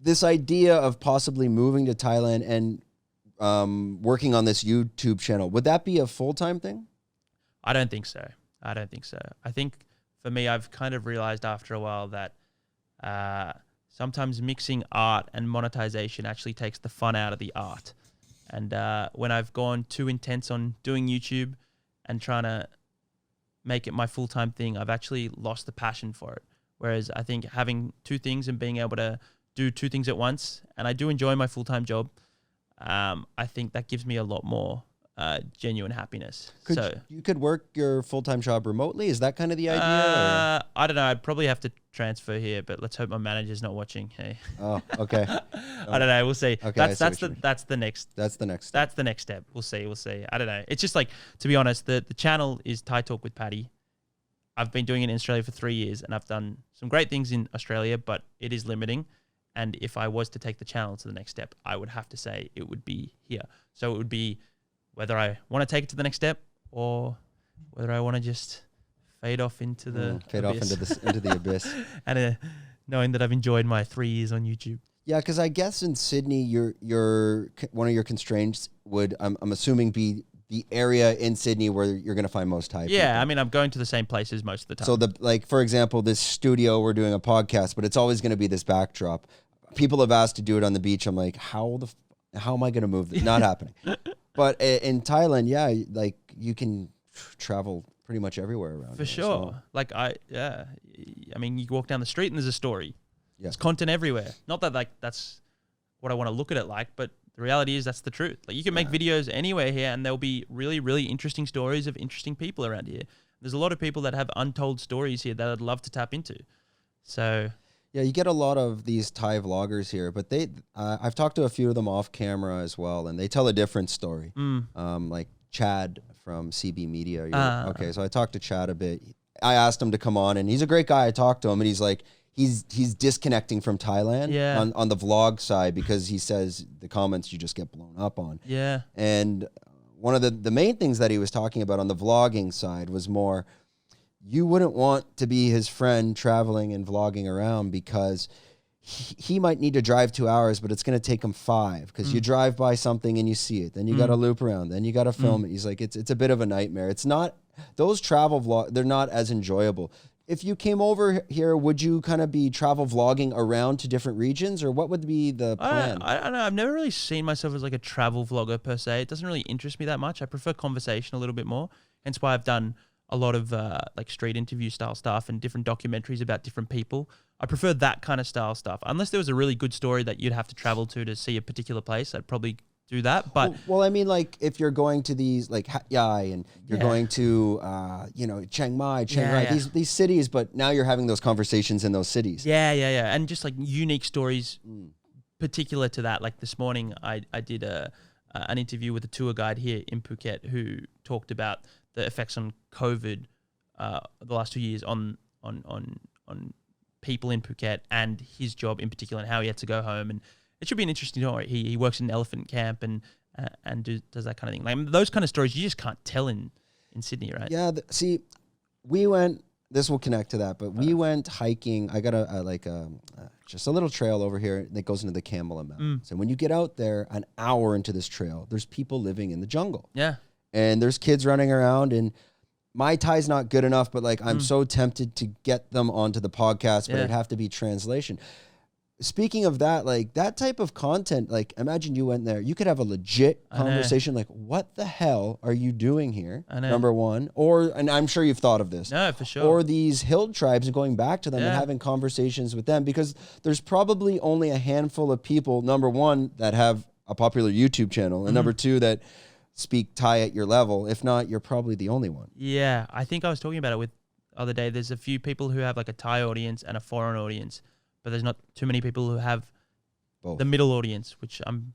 this idea of possibly moving to Thailand and working on this YouTube channel, would that be a full-time thing? I don't think so. I think for me, I've kind of realized after a while that sometimes mixing art and monetization actually takes the fun out of the art. And when I've gone too intense on doing YouTube and trying to make it my full-time thing, I've actually lost the passion for it. Whereas I think having two things and being able to do two things at once, and I do enjoy my full-time job, I think that gives me a lot more genuine happiness. You could work your full-time job remotely? Is that kind of the idea? I don't know. I'd probably have to transfer here, but let's hope my manager's not watching. Hey. Oh, okay. I don't know. We'll see. Okay, that's the next step. We'll see. I don't know. It's just like, to be honest, the channel is Thai Talk with Paddy. I've been doing it in Australia for 3 years, and I've done some great things in Australia, but it is limiting. And if I was to take the channel to the next step, I would have to say it would be here. So it would be whether I want to take it to the next step or whether I want to just fade off into the into the abyss. And knowing that I've enjoyed my 3 years on YouTube. Yeah, because I guess in Sydney, your one of your constraints would, I'm assuming, be the area in Sydney where you're going to find most Thai people. I mean, I'm going to the same places most of the time. So for example, this studio, we're doing a podcast, but it's always going to be this backdrop. People have asked to do it on the beach. I'm like, how am I going to move this? Not happening. But in Thailand, like you can travel pretty much everywhere around. For sure. So. I mean, you walk down the street and there's a story. Yeah. There's content everywhere. Not that like that's what I want to look at it like, but the reality is that's the truth. Like you can make videos anywhere here and there'll be really, really interesting stories of interesting people around here. There's a lot of people that have untold stories here that I'd love to tap into. So... Yeah, you get a lot of these Thai vloggers here, but I've talked to a few of them off camera as well, and they tell a different story. Like Chad from CB Media. Okay, so I talked to Chad a bit. I asked him to come on, and he's a great guy. I talked to him, and he's like, he's disconnecting from Thailand on the vlog side because he says the comments you just get blown up on. Yeah. And one of the main things that he was talking about on the vlogging side was more... You wouldn't want to be his friend traveling and vlogging around because he might need to drive 2 hours, but it's going to take him 5 because you drive by something and you see it. Then you got to loop around. Then you got to film it. He's like, it's a bit of a nightmare. It's not, those travel vlogs, they're not as enjoyable. If you came over here, would you kind of be travel vlogging around to different regions or what would be the plan? I don't know. I've never really seen myself as like a travel vlogger per se. It doesn't really interest me that much. I prefer conversation a little bit more. Hence why I've done a lot of like street interview style stuff and different documentaries about different people. I prefer that kind of style stuff. Unless there was a really good story that you'd have to travel to see a particular place, I'd probably do that. But well, I mean, like if you're going to these like Hat Yai and you're going to Chiang Mai, these cities, but now you're having those conversations in those cities. Yeah, and just like unique stories particular to that. Like this morning, I did an interview with a tour guide here in Phuket who talked about the effects on COVID the last 2 years on people in Phuket and his job in particular and how he had to go home. And it should be an interesting story. He works in an elephant camp and does that kind of thing. Like those kind of stories you just can't tell in Sydney, right? Yeah. See, we went, this will connect to that, but we went hiking. I got just a little trail over here that goes into the Kamala Mountains. And when you get out there an hour into this trail, there's people living in the jungle. Yeah. And there's kids running around and my Thai's not good enough, but like I'm so tempted to get them onto the podcast, but it'd have to be translation. Speaking of that, like that type of content, like imagine you went there, you could have a legit conversation like, what the hell are you doing here? Number one. And I'm sure you've thought of this. No, for sure. Or these hill tribes and going back to them and having conversations with them because there's probably only a handful of people, number one, that have a popular YouTube channel and number two, that speak Thai at your level. If not, you're probably the only one. Yeah, I think I was talking about it with the other day. There's a few people who have like a Thai audience and a foreign audience, but there's not too many people who have both. The middle audience, which I'm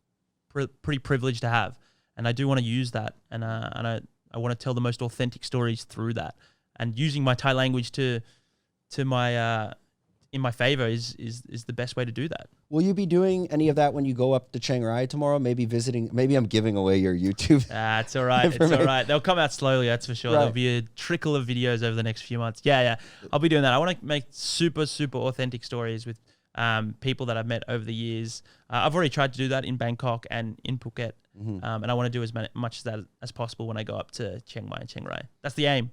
pretty privileged to have. And I do want to use that. And I want to tell the most authentic stories through that. And using my Thai language to my in my favor is the best way to do that. Will you be doing any of that when you go up to Chiang Rai tomorrow? Maybe I'm giving away your YouTube. It's all right. It's all right. They'll come out slowly, that's for sure. Right. There'll be a trickle of videos over the next few months. Yeah. I'll be doing that. I want to make super, super authentic stories with people that I've met over the years. I've already tried to do that in Bangkok and in Phuket, and I want to do as much of that as possible when I go up to Chiang Mai and Chiang Rai. That's the aim.